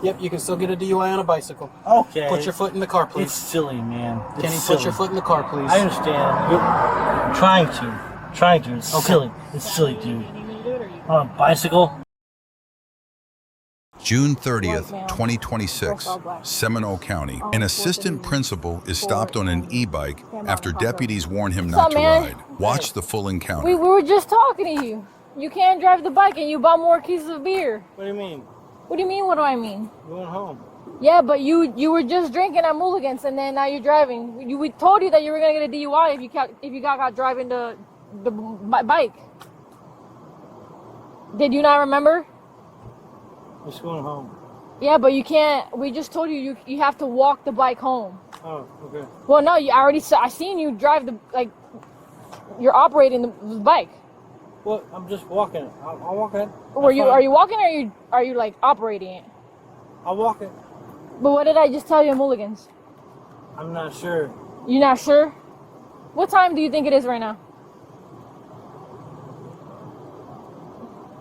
Yep, you can still get a DUI on a bicycle. Okay. Put your foot in the car, please. It's silly, man. Kenny, put your foot in the car, please. I understand. You're trying to. It's silly. It's silly, dude. On a bicycle. June 30th, 2026, Seminole County. An assistant principal is stopped on an e-bike after deputies warn him not to ride. Watch the full encounter. We were just talking to you. You can't drive the bike and you bought more cases of beer. What do you mean? What do you mean, what do I mean? Going home. Yeah, but you were just drinking at Mulligan's and then now you're driving. We told you that you were going to get a DUI if you got caught driving the bike. Did you not remember? Just going home. Yeah, but you can't. We just told you you have to walk the bike home. Oh, okay. Well, no, I seen you drive you're operating the bike. Well, I'm just walking. I'll walk it. Are you walking or are you like operating it? I'll walk it. But what did I just tell you at Mulligan's? I'm not sure. You're not sure? What time do you think it is right now?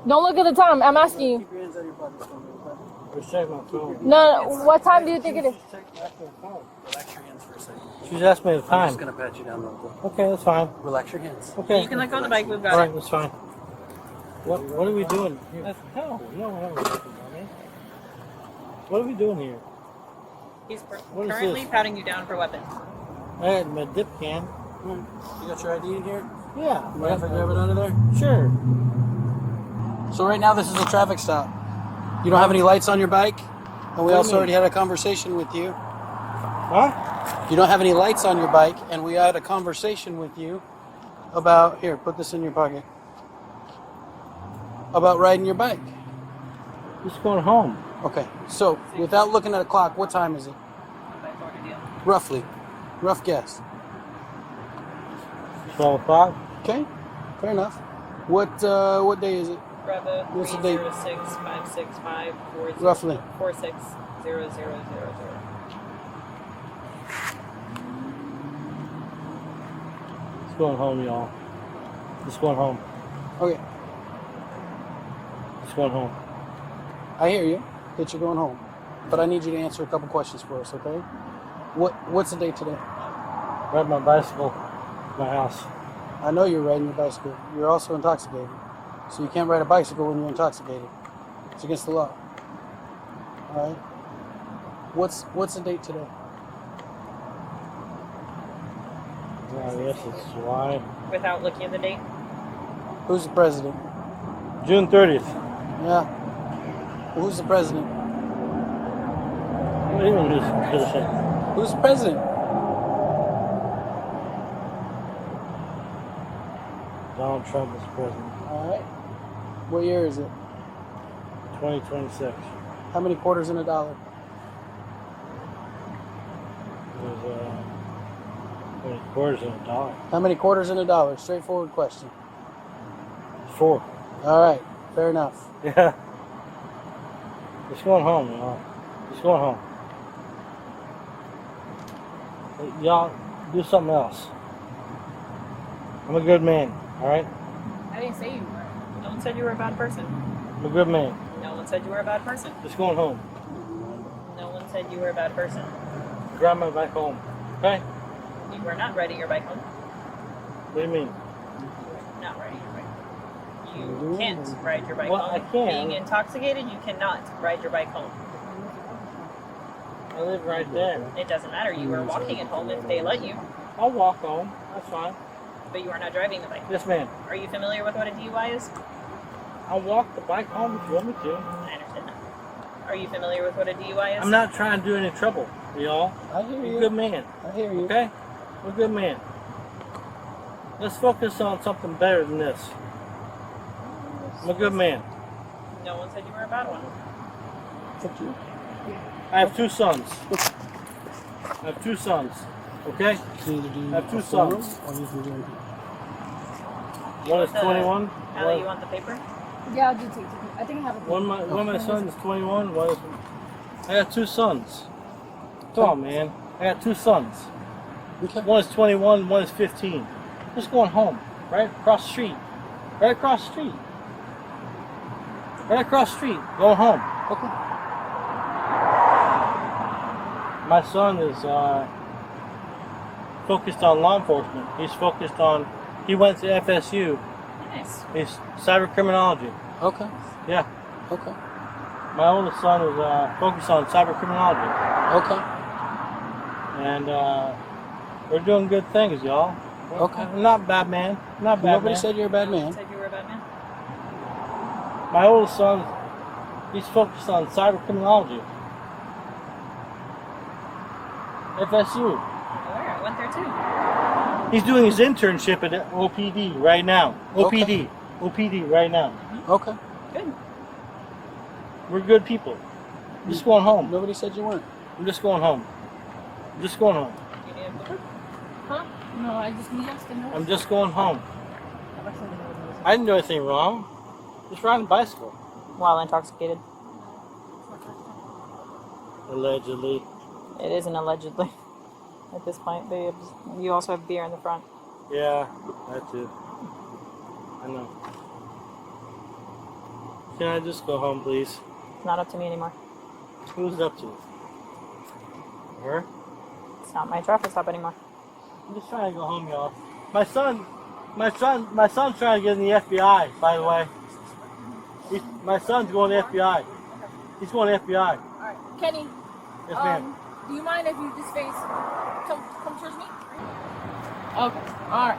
Don't look at the time. I'm asking you. Keep your hands out of your pockets for me, okay? Just check my phone. No, what time do you think it is? Relax your hands for a second. She's asked me the I'm time. just going to pat you down real quick. Okay, that's fine. Relax your hands. Okay. You can let go of the bike. We've got All it. right, that's fine. What are we doing here? Hell, you don't know what we're doing, man. What are we doing here? He's What is currently this? patting you down for weapons. I had my dip can. You got your ID in here? Yeah. Mind if I grab it out of there? Sure. So right now this is a traffic stop. You don't have any lights on your bike? And we also already had a conversation with you. Huh? You don't have any lights on your bike, and we had a conversation with you about, here, put this in your pocket, about riding your bike. Just going home. Okay, so without looking at a clock, what time is it? Roughly. Rough guess. 12 o'clock. Okay, fair enough. What day is it? Bravo What's the date? 306-565 Roughly. 460000. Just going home, y'all. Just going home. Okay, Just going home. I hear you that you're going home, but I need you to answer a couple questions for us, okay? What's the date today? Ride my bicycle to my house. I know you're riding your bicycle. You're also intoxicated. So you can't ride a bicycle when you're intoxicated. It's against the law. All right? What's the date today? I guess it's July. Without looking at the date. Who's the president? June 30th. Yeah. Well, who's the president? What do you mean who's the Who's the president? Donald Trump is president. All right. What year is it? 2026. How many quarters in a dollar? There's how many quarters in a dollar? How many quarters in a dollar? Straightforward question. 4. All right. Fair enough. Yeah. Just going home, y'all. Just going home. Hey, y'all, do something else. I'm a good man, alright? I didn't say you were. No one said you were a bad person. I'm a good man. No one said you were a bad person. Just going home. No one said you were a bad person. Drive my bike home. Okay? You were not riding your bike home. What do you mean? Not riding your bike. You can't ride your bike Well, home. I can. Being intoxicated, you cannot ride your bike home. I live right there. It doesn't matter. You are walking it home if they let you, I'll walk home. That's fine. but you are not driving the bike. Yes, ma'am. Are you familiar with what a DUI is? I'll walk the bike home if you want me to. I understand that. Are you familiar with what a DUI is? I'm not trying to do any trouble, y'all. I hear I'm a you. good man. I hear you. Okay? I'm a good man. Let's focus on something better than this. I'm a good man. No one said you were a bad one. Fuck you. I have 2 sons. I have 2 sons. Okay? I have 2 sons. One is 21. Allie, you want the paper? Yeah, I'll do two. I think I have a One of my sons is 21. I got 2 sons. Come on, man. I got 2 sons. Okay. One is 21, one is 15. Just going home. Right across the street. Right across the street. Right across the street. Going home. Okay. My son is focused on law enforcement. He's focused on. He went to FSU. Nice. He's cyber criminology. Okay. Yeah. Okay. My oldest son is focused on cyber criminology. Okay. And we're doing good things, y'all. Okay. I'm not bad man. Not bad Nobody man. said you're a bad man. Said you were a bad man. My oldest son, he's focused on cyber criminology. FSU. Where? I went there too. He's doing his internship at OPD right now. OPD. Okay. OPD right now. Okay. Good. We're good people. I'm just going home. Nobody said you weren't. I'm just going home. I'm just going home. You need a Uber? Huh? No, I just need us to know. I'm just going home. I didn't do anything wrong. Just riding a bicycle. While intoxicated. Allegedly. It isn't allegedly at this point, babes. You also have beer in the front. Yeah, that too. I know. Can I just go home, please? It's not up to me anymore. Who's it up to? Her? It's not my traffic stop anymore. I'm just trying to go home, y'all. My son's trying to get in the FBI, by the way. My son's going to FBI. He's going to FBI. Alright, Kenny. Yes, ma'am. Do you mind if you just come towards me? Okay. Alright.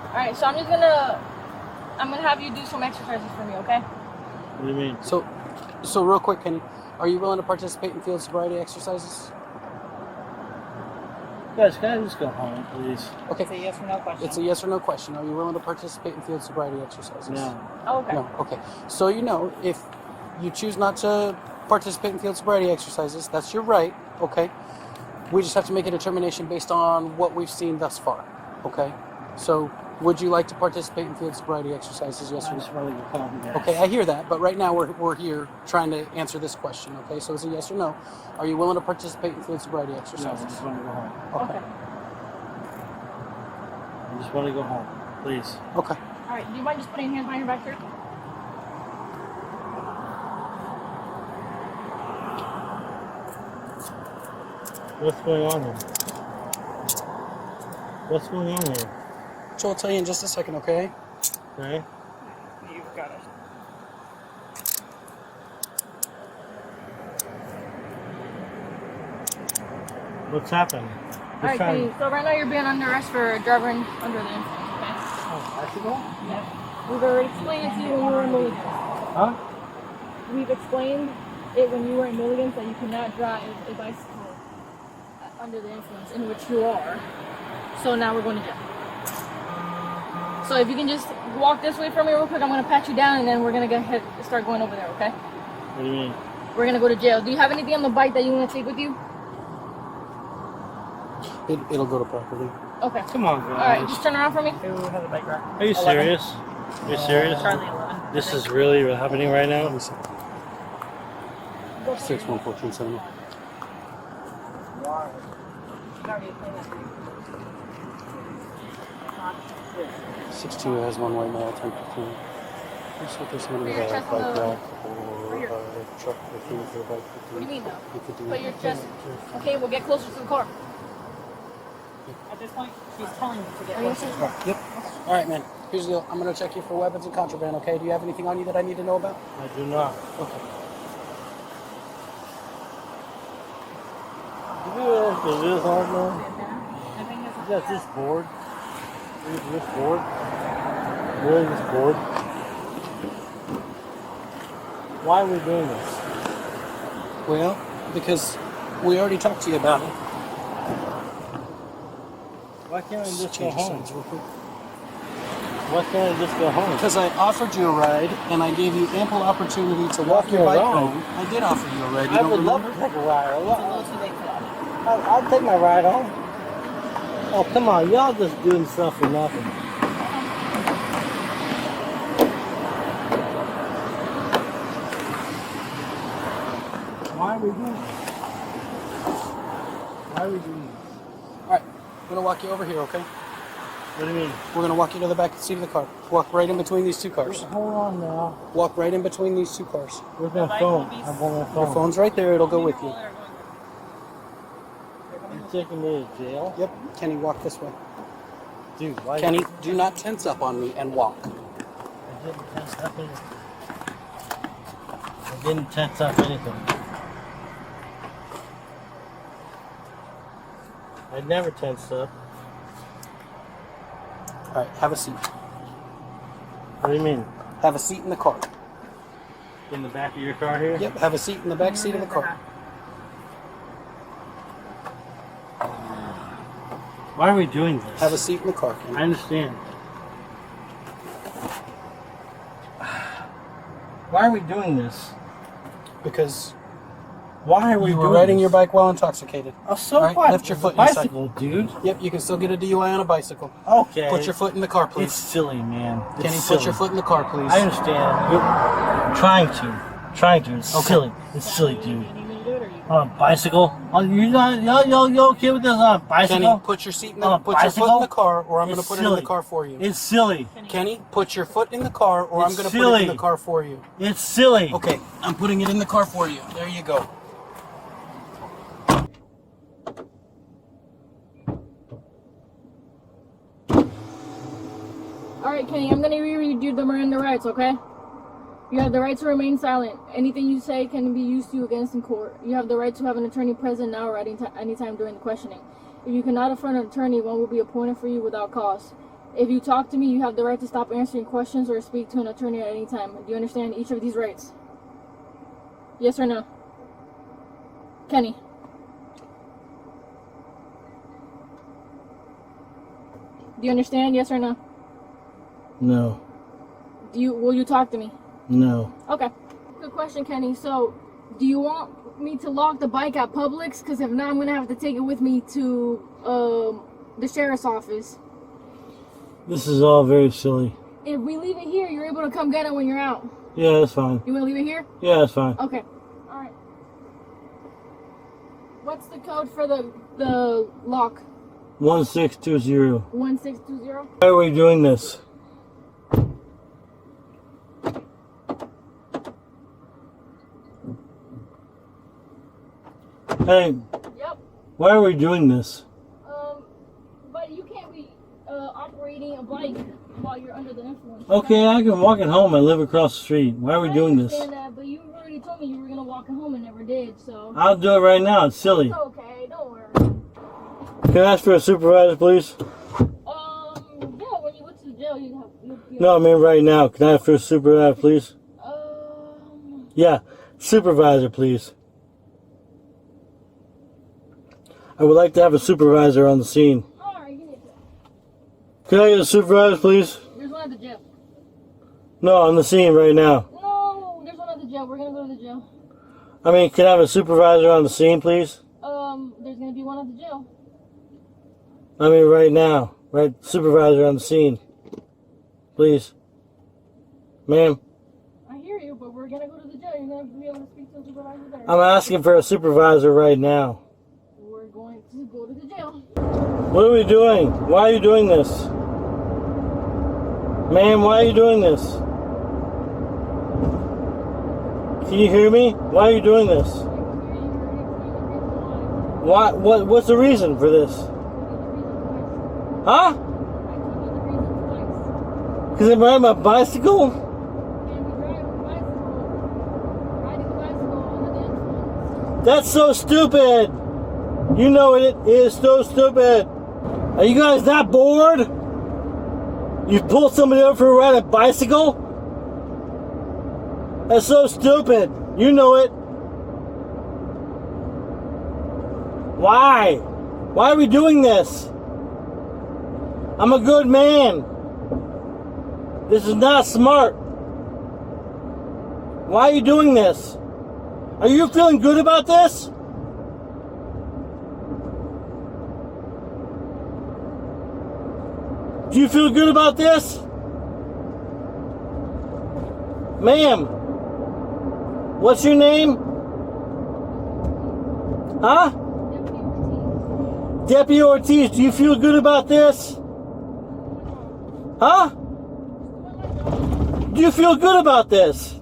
Alright, so I'm gonna have you do some exercises for me, okay? What do you mean? So real quick, Kenny, are you willing to participate in field sobriety exercises? Guys, can I just go home, please? Okay. It's a yes or no question. It's a yes or no question. Are you willing to participate in field sobriety exercises? No. Oh, okay. No. Okay. So if you choose not to participate in field sobriety exercises, that's your right. Okay. We just have to make a determination based on what we've seen thus far. Okay. So would you like to participate in field sobriety exercises? Yes I or just no? want to go home, guys. Okay, I hear that, but right now we're here trying to answer this question. Okay, so it's a yes or no. Are you willing to participate in field sobriety No, I exercises? just want to go home. Okay. I just want to go home, please. Okay. Alright, do you mind just putting your hands behind your back here? What's going on here? What's going on here? Joe, I'll tell you in just a second, okay? Okay. You've got it. What's happening? Alright, Kenny, so right now you're being under arrest for driving under the influence, okay? Oh, bicycle? Yeah. We've already explained it to you when you were in Mulligans. Huh? We've explained it when you were in Mulligans that you cannot drive a bicycle under the influence, in which you are. So now we're going to jail. So if you can just walk this way for me real quick, I'm going to pat you down and then we're going to go ahead and start going over there, okay? What do you mean? We're going to go to jail. Do you have anything on the bike that you want to take with you? It'll go to property. Okay. Come on, guys. Alright, just turn around for me. Who has a bike rack? Are you serious? Are you serious? Charlie 11. This is really happening right now? Let me see. 611470. 62 has one way mail, 1015. Looks like there's somebody with a bike rack or a truck with things for a bike. What do you mean, though? You could do Put your chest. Okay, we'll get closer to the car. At this point, she's telling you to get Are you closer. serious? Yep. All right, man. Here's the deal. I'm going to check you for weapons and contraband, okay? Do you have anything on you that I need to know about? I do not. Okay. Is this hard now? I think it's Is that this board? Is this board? Where is this board? Why are we doing this? Well, because we already talked to you about it. Why can't I just go Change your home? signs real quick. Why can't I just go home? Because I offered you a ride and I gave you ample opportunity to walk your a bike ride? home. I did offer you a ride. You I don't would love remember? to take a ride. a little too late for that. I'll take my ride home. Oh, come on. Y'all just doing stuff for nothing. Why are we doing this? Why are we doing this? All right. I'm going to walk you over here, okay? What do you mean? We're going to walk you to the back seat of the car. Walk right in between these two cars. Hold on now. Walk right in between these two cars. Where's my phone? I'm on my Your phone. phone's right there. It'll go with you. taking me to jail? Yep. Kenny, walk this way. Dude, why? Kenny, do not tense up on me and walk. I didn't tense up anything. I didn't tense up anything. I never tensed up. All right, have a seat. What do you mean? Have a seat in the car. In the back of your car here? Yep, have a seat in the back seat of the car. Why are we doing this? Have a seat in the car, Kenny. I understand. Why are we doing this? Because Why are we you were doing riding this? your bike while intoxicated. Oh, so All right, what? lift your foot It's a inside. bicycle, dude. Yep, you can still get a DUI on a bicycle. Okay. Put your foot in the car, It's please. silly, man. It's Kenny, silly. put your foot in the car, please. I understand. You're trying to. It's Okay. silly. It's silly, dude. You need me to do it, or you? On a bicycle? Oh, you're not. You okay with this on a bicycle? Kenny, put your seat in the, On a put your foot in bicycle? the car, or I'm going to It's put it in the silly. car for you. It's silly. Kenny, put your foot in the car, or I'm It's going to put it in silly. the car for you. It's silly. Okay, I'm putting it in the car for you. There you go. Alright, Kenny, I'm gonna reread you the Miranda rights, okay? You have the right to remain silent. Anything you say can be used to you against in court. You have the right to have an attorney present now or at any time during the questioning. If you cannot afford an attorney, one will be appointed for you without cost. If you talk to me, you have the right to stop answering questions or speak to an attorney at any time. Do you understand each of these rights? Yes or no? Kenny. Do you understand? Yes or no? No. Will you talk to me? No. Okay. Good question, Kenny. So, do you want me to lock the bike at Publix? Because if not, I'm going to have to take it with me to the sheriff's office. This is all very silly. If we leave it here, you're able to come get it when you're out. Yeah, that's fine. You want to leave it here? Yeah, that's fine. Okay. All right. What's the code for the lock? 1620. 1620? Why are we doing this? Hey, Yep. why are we doing this? But you can't be operating a bike while you're under the influence. Okay, I can walk it home. I live across the street. Why are we doing this? I understand that, but you already told me you were gonna walk it home and never did, so. I'll do it right now. It's silly. It's okay, don't worry. Can I ask for a supervisor, please? Yeah, when you went to the jail, you No, I mean right now. Can I ask for a supervisor, please? Yeah, supervisor, please. I would like to have a supervisor on the scene. Alright, give me a sec. Can I get a supervisor, please? There's one at the jail. No, on the scene right now. No, there's one at the jail. We're gonna go to the jail. I mean, can I have a supervisor on the scene, please? There's gonna be one at the jail. I mean, right now. Right, supervisor on the scene. Please. Ma'am, I hear you, but we're gonna go to the jail. You're gonna be able to speak to the supervisor there. I'm asking for a supervisor right now. We're going to go to the jail. What are we doing? Why are you doing this? Ma'am, why are you doing this? Can you hear me? Why are you doing this? What's the reason for this? Huh? Because I'm riding my bicycle? That's so stupid! You know it is so stupid! Are you guys not bored? You pull somebody over for a ride a bicycle? That's so stupid! You know it! Why? Why are we doing this? I'm a good man. This is not smart. Why are you doing this? Are you feeling good about this? Do you feel good about this? Ma'am, what's your name? Huh? Deputy Ortiz, do you feel good about this? Huh? Do you feel good about this?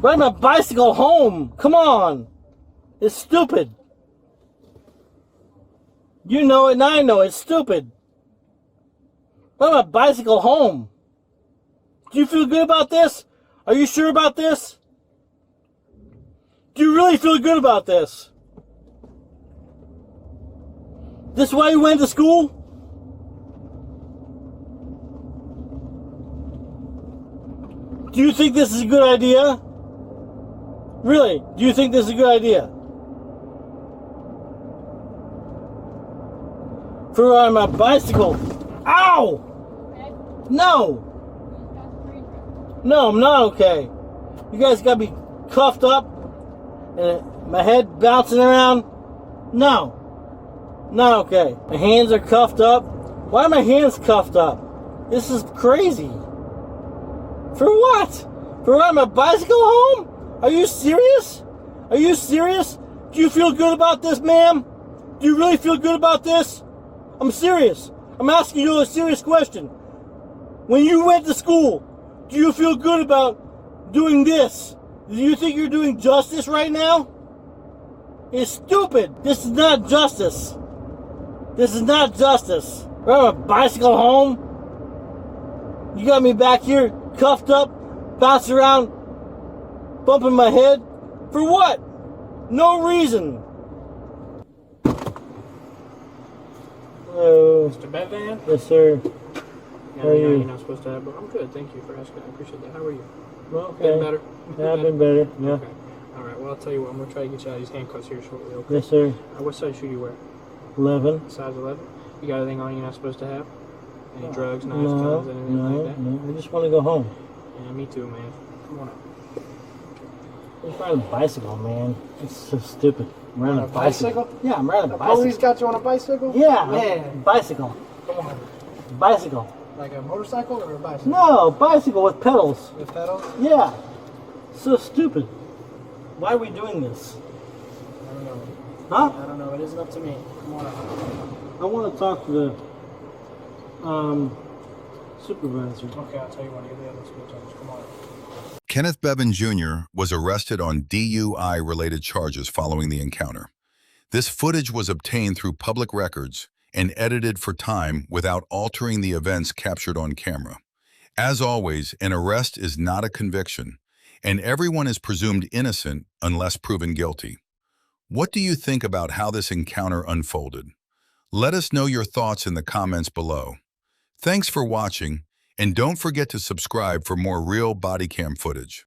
Ride my bicycle home. Come on. It's stupid. You know it and I know it's stupid. I'm a bicycle home. Do you feel good about this? Are you sure about this? Do you really feel good about this? This is why you went to school? Do you think this is a good idea? Really? Do you think this is a good idea? For on my bicycle. Ow! Okay? No! That's free. No, I'm not okay. You guys got me cuffed up and my head bouncing around. No. Not okay. My hands are cuffed up. Why are my hands cuffed up? This is crazy. For what? For riding my bicycle home? Are you serious? Are you serious? Do you feel good about this, ma'am? Do you really feel good about this? I'm serious. I'm asking you a serious question. When you went to school, do you feel good about doing this? Do you think you're doing justice right now? It's stupid. This is not justice. This is not justice. Riding my bicycle home? You got me back here cuffed up, bouncing around, bumping my head. For what? No reason. Hello. Mr. Bevan? Yes, sir. Yeah, How are you? you're not supposed to have, but I'm good. Thank you for asking. I appreciate that. How are you? Okay. Been better? Yeah, I've been better. Yeah. Okay. All right. Well, I'll tell you what. I'm gonna try to get you out of these handcuffs here shortly. Okay. Yes, sir. What size shoe do you wear? 11. Size 11. You got anything on you're not supposed to have? Any drugs, knives, No, guns, anything like that? no. I just want to go home. Yeah, me too, man. Come on up. I'm riding a bicycle, man. It's so stupid. I'm riding a bicycle. Yeah, I'm riding a The bicycle. police got you on a bicycle? Yeah, Man. bicycle. Come on. Bicycle. Like a motorcycle or a bicycle? No, bicycle with pedals. With pedals? Yeah. So stupid. Why are we doing this? I don't know. Huh? I don't know. It isn't up to me. Come on up. I want to talk to the supervisor. Okay, I'll tell you when I get the other school charges. Come on. Kenneth Bevan Jr. was arrested on DUI-related charges following the encounter. This footage was obtained through public records and edited for time without altering the events captured on camera. As always, an arrest is not a conviction, and everyone is presumed innocent unless proven guilty. What do you think about how this encounter unfolded? Let us know your thoughts in the comments below. Thanks for watching, and don't forget to subscribe for more real body cam footage.